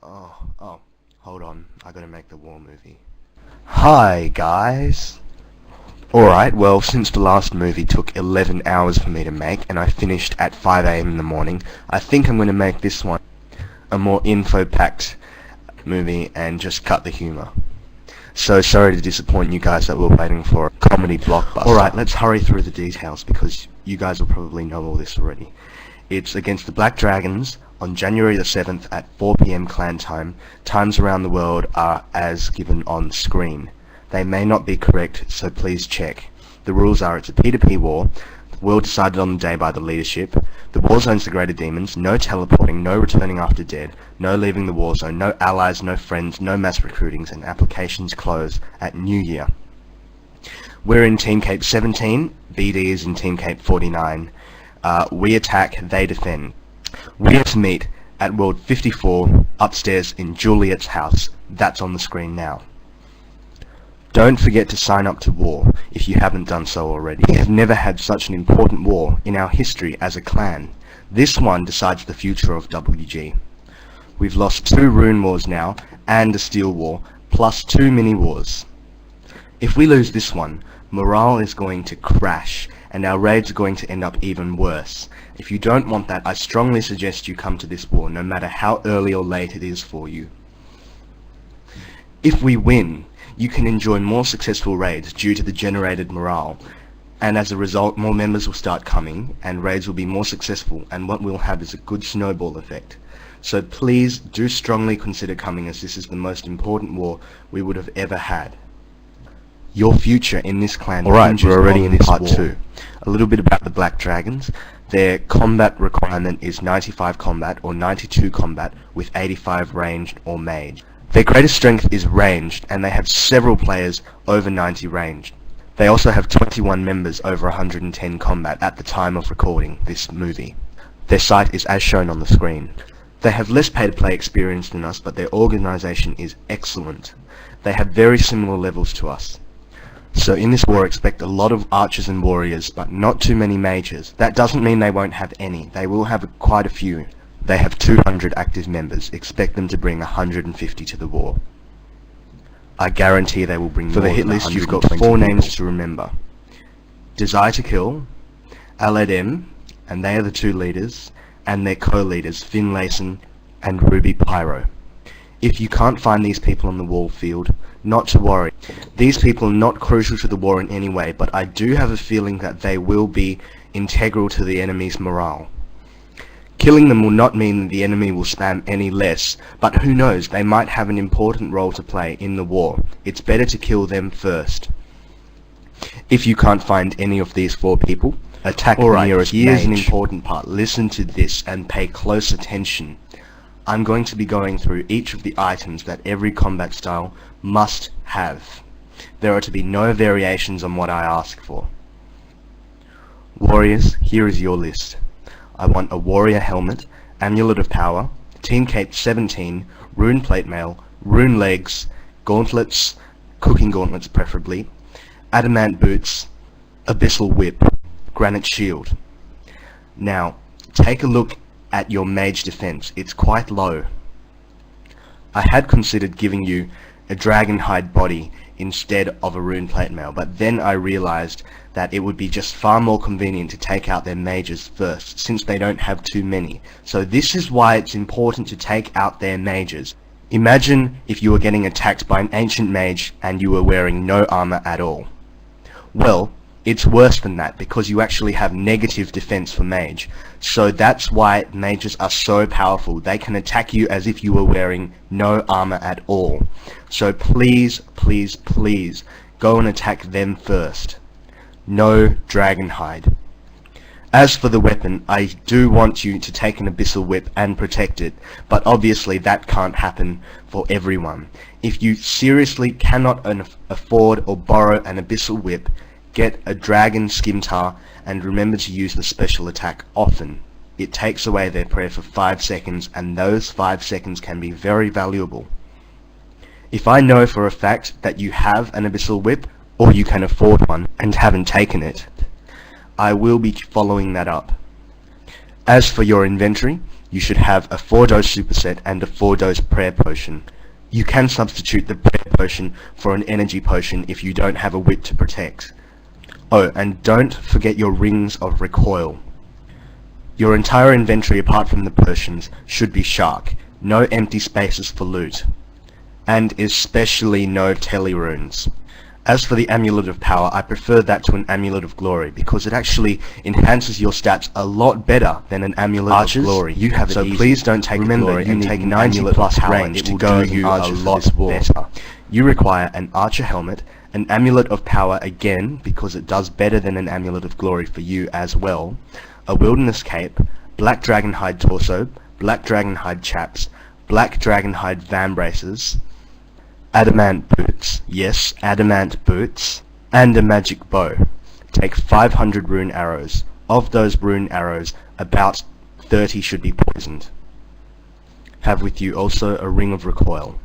Oh, hold on. I gotta make the war movie. Hi, guys! Alright, well, since the last movie took 11 hours for me to make, and I finished at 5 AM in the morning, I think I'm gonna make this one a more info-packed movie and just cut the humor. So sorry to disappoint you guys that we're waiting for a comedy blockbuster. Alright, let's hurry through the details because you guys will probably know all this already. It's against the Black Dragons on January the 7th at 4 PM clan time. Times around the world are as given on screen. They may not be correct, so please check. The rules are it's a P2P war. The world decided on the day by the leadership. The war zone's the greater demons. No teleporting, no returning after dead, no leaving the war zone, no allies, no friends, no mass recruitings, and applications close at New Year. We're in Team Cape 17. BD is in Team Cape 49. We attack, they defend. We are to meet at World 54 upstairs in Juliet's house. That's on the screen now. Don't forget to sign up to war if you haven't done so already. We have never had such an important war in our history as a clan. This one decides the future of WG. We've lost 2 rune wars now and a steel war, plus 2 mini wars. If we lose this one, morale is going to crash and our raids are going to end up even worse. If you don't want that, I strongly suggest you come to this war, no matter how early or late it is for you. If we win, you can enjoy more successful raids due to the generated morale, and as a result more members will start coming and raids will be more successful, and what we'll have is a good snowball effect. So please do strongly consider coming, as this is the most important war we would have ever had. Your future in this clan. Alright, we're already in part 2. A little bit about the Black Dragons. Their combat requirement is 95 combat or 92 combat with 85 ranged or mage. Their greatest strength is ranged, and they have several players over 90 ranged. They also have 21 members over 110 combat at the time of recording this movie. Their site is as shown on the screen. They have less pay-to-play experience than us, but their organisation is excellent. They have very similar levels to us. So in this war expect a lot of archers and warriors, but not too many mages. That doesn't mean they won't have any. They will have quite a few. They have 200 active members. Expect them to bring 150 to the war. I guarantee they will bring more. For the hit list, you've got 4 names to remember. Desire to Kill, Aladdin, and they are the 2 leaders, and their co-leaders, Finn Layson and Ruby Pyro. If you can't find these people on the war field, not to worry. These people are not crucial to the war in any way, but I do have a feeling that they will be integral to the enemy's morale. Killing them will not mean that the enemy will spam any less, but who knows, they might have an important role to play in the war. It's better to kill them first. If you can't find any of these 4 people, attack the nearest mage. Here's an important part. Listen to this and pay close attention. I'm going to be going through each of the items that every combat style must have. There are to be no variations on what I ask for. Warriors, here is your list. I want a warrior helmet, amulet of power, Team Cape 17, rune plate mail, rune legs, gauntlets, cooking gauntlets preferably, adamant boots, abyssal whip, granite shield. Now, take a look at your mage defense. It's quite low. I had considered giving you a dragon hide body instead of a rune plate mail, but then I realized that it would be just far more convenient to take out their mages first, since they don't have too many. So this is why it's important to take out their mages. Imagine if you were getting attacked by an ancient mage and you were wearing no armor at all. Well, it's worse than that, because you actually have negative defense for mage. So that's why mages are so powerful. They can attack you as if you were wearing no armor at all. So please, please, please, go and attack them first. No dragon hide. As for the weapon, I do want you to take an abyssal whip and protect it, but obviously that can't happen for everyone. If you seriously cannot afford or borrow an abyssal whip, get a dragon scimitar and remember to use the special attack often. It takes away their prayer for 5 seconds, and those 5 seconds can be very valuable. If I know for a fact that you have an abyssal whip, or you can afford one and haven't taken it, I will be following that up. As for your inventory, you should have a 4-dose superset and a 4-dose prayer potion. You can substitute the prayer potion for an energy potion if you don't have a whip to protect. Oh, and don't forget your rings of recoil. Your entire inventory apart from the potions should be shark, no empty spaces for loot, and especially no telly runes. As for the Amulet of Power, I prefer that to an Amulet of Glory because it actually enhances your stats a lot better than an Amulet of Glory. You have so please don't take Glory and take 90 plus range to do you a lot better. You require an Archer helmet, an Amulet of Power again because it does better than an Amulet of Glory for you as well, a Wilderness Cape, Black Dragonhide Torso, Black Dragonhide Chaps, Black Dragonhide Vambraces, Adamant Boots, yes, Adamant Boots, and a Magic Bow. Take 500 rune arrows. Of those rune arrows, about 30 should be poisoned. Have with you also a Ring of Recoil.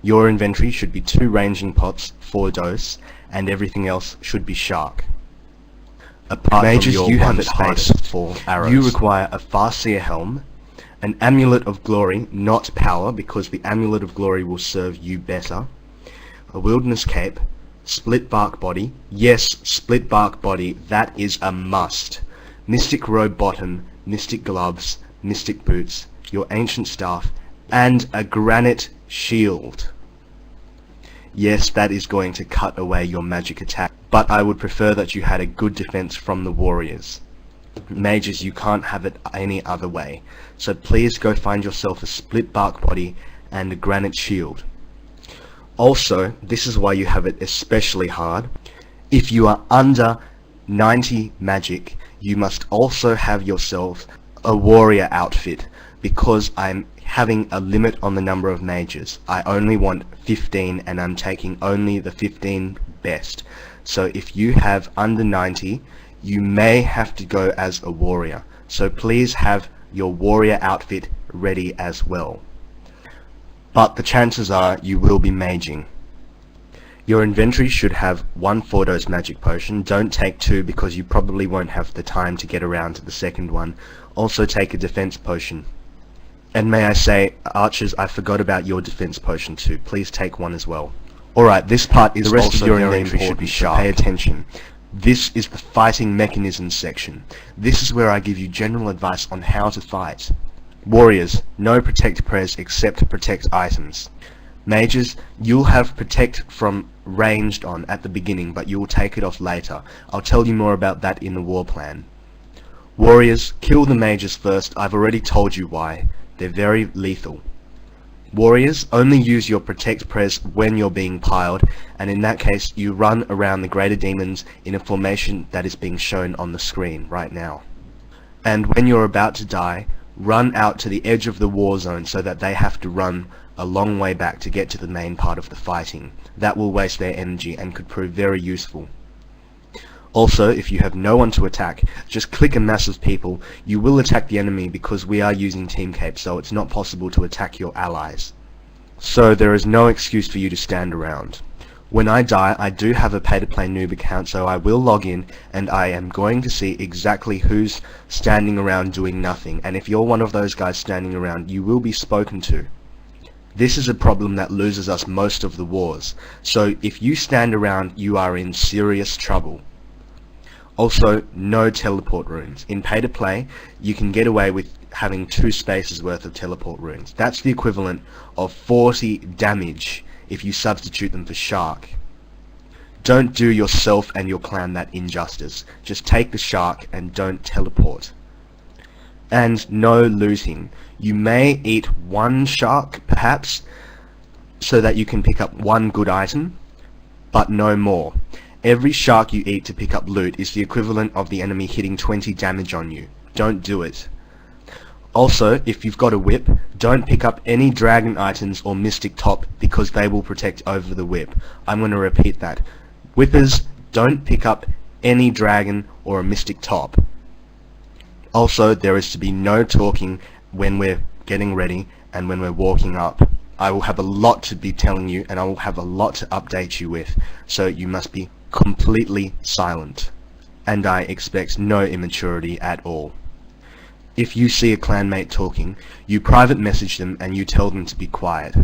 Your inventory should be 2 ranging pots, 4 dose, and everything else should be shark. Apart Mages, from your you have it hardest for arrows. You require a Farseer helm, an Amulet of Glory, not Power, because the Amulet of Glory will serve you better, a Wilderness Cape, Split Bark Body, yes, Split Bark Body, that is a must, Mystic Robe Bottom, Mystic Gloves, Mystic Boots, your Ancient Staff, and a Granite Shield. Yes, that is going to cut away your magic attack, but I would prefer that you had a good defense from the warriors. Mages, you can't have it any other way, so please go find yourself a Split Bark Body and a Granite Shield. Also, this is why you have it especially hard. If you are under 90 magic, you must also have yourself a warrior outfit, because I'm having a limit on the number of mages. I only want 15 and I'm taking only the 15 best. So if you have under 90, you may have to go as a warrior. So please have your warrior outfit ready as well. But the chances are you will be maging. Your inventory should have 1 4-dose magic potion. Don't take 2 because you probably won't have the time to get around to the second one. Also take a defense potion. And may I say, archers, I forgot about your defense potion too. Please take 1 as well. Alright, this part is the rest also of your inventory should be sharp. Pay attention. This is the fighting mechanisms section. This is where I give you general advice on how to fight. Warriors, no protect prayers except protect items. Mages, you'll have protect from ranged on at the beginning, but you will take it off later. I'll tell you more about that in the war plan. Warriors, kill the mages first. I've already told you why. They're very lethal. Warriors, only use your protect press when you're being piled, and in that case you run around the greater demons in a formation that is being shown on the screen right now. And when you're about to die, run out to the edge of the war zone so that they have to run a long way back to get to the main part of the fighting. That will waste their energy and could prove very useful. Also, if you have no one to attack, just click a mass of people. You will attack the enemy because we are using Team Cape, so it's not possible to attack your allies. So there is no excuse for you to stand around. When I die, I do have a pay-to-play noob account, so I will log in and I am going to see exactly who's standing around doing nothing, and if you're one of those guys standing around, you will be spoken to. This is a problem that loses us most of the wars, so if you stand around, you are in serious trouble. Also, no teleport runes. In pay-to-play, you can get away with having 2 spaces worth of teleport runes. That's the equivalent of 40 damage if you substitute them for shark. Don't do yourself and your clan that injustice. Just take the shark and don't teleport. And no looting. You may eat 1 shark, perhaps, so that you can pick up 1 good item, but no more. Every shark you eat to pick up loot is the equivalent of the enemy hitting 20 damage on you. Don't do it. Also, if you've got a whip, don't pick up any dragon items or mystic top because they will protect over the whip. I'm going to repeat that. Whippers, don't pick up any dragon or a mystic top. Also, there is to be no talking when we're getting ready and when we're walking up. I will have a lot to be telling you and I will have a lot to update you with, so you must be completely silent. And I expect no immaturity at all. If you see a clanmate talking, you private message them and you tell them to be quiet.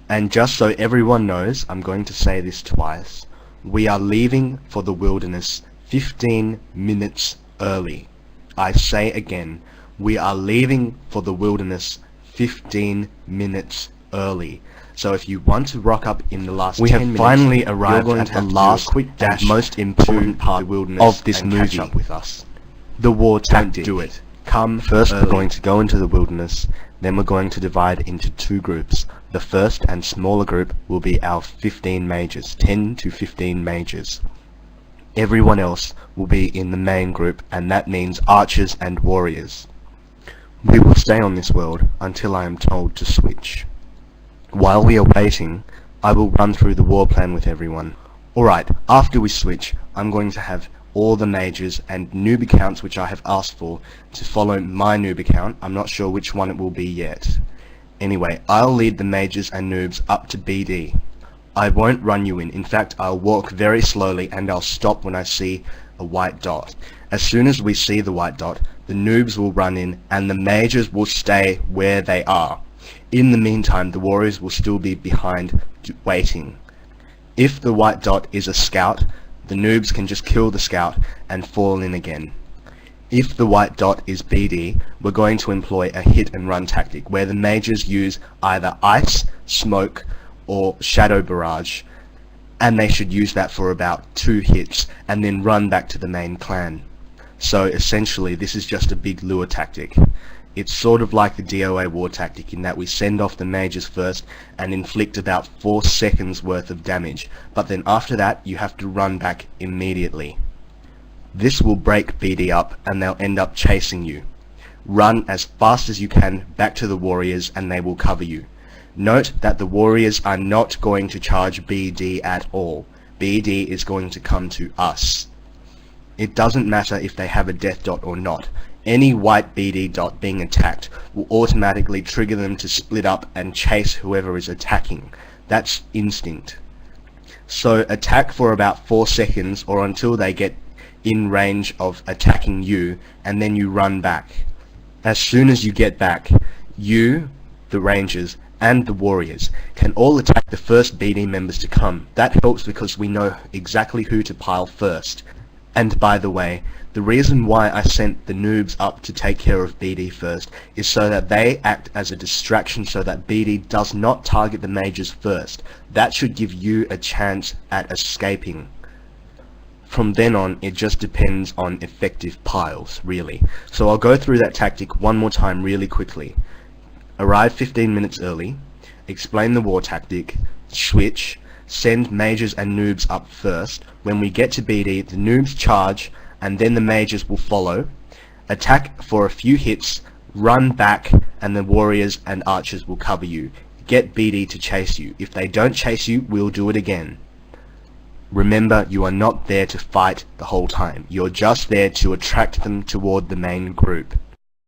And just so everyone knows, I'm going to say this twice. We are leaving for the wilderness 15 minutes early. I say again, we are leaving for the wilderness 15 minutes early. So if you want to rock up in the last 10 minutes, we have finally arrived at the last quick dash, most important part of this movie. Catch up with us. The war tactic. Do it. Come first. We're going to go into the wilderness. Then we're going to divide into two groups. The first and smaller group will be our 15 mages, 10 to 15 mages. Everyone else will be in the main group, and that means archers and warriors. We will stay on this world until I am told to switch. While we are waiting, I will run through the war plan with everyone. Alright, after we switch, I'm going to have all the mages and noob accounts which I have asked for to follow my noob account. I'm not sure which one it will be yet. Anyway, I'll lead the mages and noobs up to BD. I won't run you in. In fact, I'll walk very slowly and I'll stop when I see a white dot. As soon as we see the white dot, the noobs will run in and the mages will stay where they are. In the meantime, the warriors will still be behind waiting. If the white dot is a scout, the noobs can just kill the scout and fall in again. If the white dot is BD, we're going to employ a hit and run tactic where the mages use either ice, smoke, or shadow barrage, and they should use that for about 2 hits and then run back to the main clan. So essentially this is just a big lure tactic. It's sort of like the DOA war tactic in that we send off the mages first and inflict about 4 seconds worth of damage, but then after that you have to run back immediately. This will break BD up and they'll end up chasing you. Run as fast as you can back to the warriors and they will cover you. Note that the warriors are not going to charge BD at all. BD is going to come to us. It doesn't matter if they have a death dot or not. Any white BD dot being attacked will automatically trigger them to split up and chase whoever is attacking. That's instinct. So attack for about 4 seconds or until they get in range of attacking you, and then you run back. As soon as you get back, you, the rangers, and the warriors can all attack the first BD members to come. That helps because we know exactly who to pile first. And by the way, the reason why I sent the noobs up to take care of BD first is so that they act as a distraction so that BD does not target the mages first. That should give you a chance at escaping. From then on, it just depends on effective piles, really. So I'll go through that tactic one more time really quickly. Arrive 15 minutes early, explain the war tactic, switch, send mages and noobs up first. When we get to BD, the noobs charge, and then the mages will follow. Attack for a few hits, run back, and the warriors and archers will cover you. Get BD to chase you. If they don't chase you, we'll do it again. Remember, you are not there to fight the whole time. You're just there to attract them toward the main group.